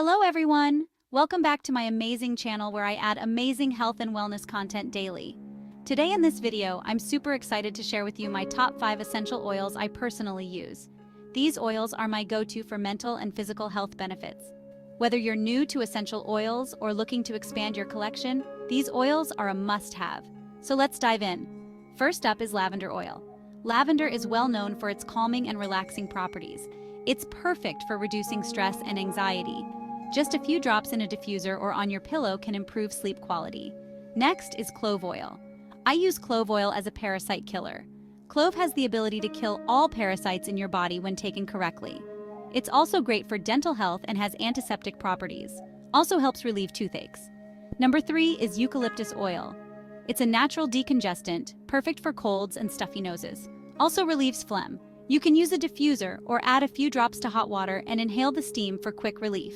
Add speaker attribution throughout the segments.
Speaker 1: Hello everyone! Welcome back to my amazing channel where I add amazing health and wellness content daily. Today in this video, I'm super excited to share with you my top 5 essential oils I personally use. These oils are my go-to for mental and physical health benefits. Whether you're new to essential oils or looking to expand your collection, these oils are a must-have. So let's dive in. First up is lavender oil. Lavender is well known for its calming and relaxing properties. It's perfect for reducing stress and anxiety. Just a few drops in a diffuser or on your pillow can improve sleep quality. Next is clove oil. I use clove oil as a parasite killer. Clove has the ability to kill all parasites in your body when taken correctly. It's also great for dental health and has antiseptic properties. Also helps relieve toothaches. Number 3 is eucalyptus oil. It's a natural decongestant, perfect for colds and stuffy noses. Also relieves phlegm. You can use a diffuser or add a few drops to hot water and inhale the steam for quick relief.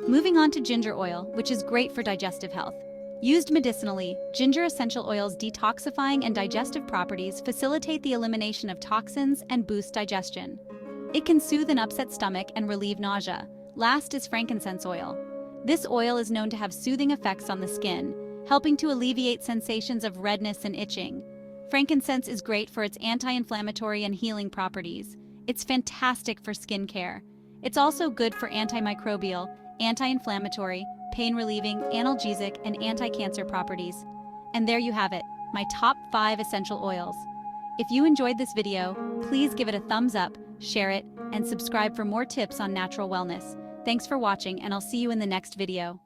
Speaker 1: Moving on to ginger oil, which is great for digestive health. Used medicinally, ginger essential oil's detoxifying and digestive properties facilitate the elimination of toxins and boost digestion. It can soothe an upset stomach and relieve nausea. Last is frankincense oil. This oil is known to have soothing effects on the skin, helping to alleviate sensations of redness and itching. Frankincense is great for its anti-inflammatory and healing properties. It's fantastic for skin care. It's also good for antimicrobial, anti-inflammatory, pain-relieving, analgesic, and anti-cancer properties. And there you have it, my top 5 essential oils. If you enjoyed this video, please give it a thumbs up, share it, and subscribe for more tips on natural wellness. Thanks for watching, and I'll see you in the next video.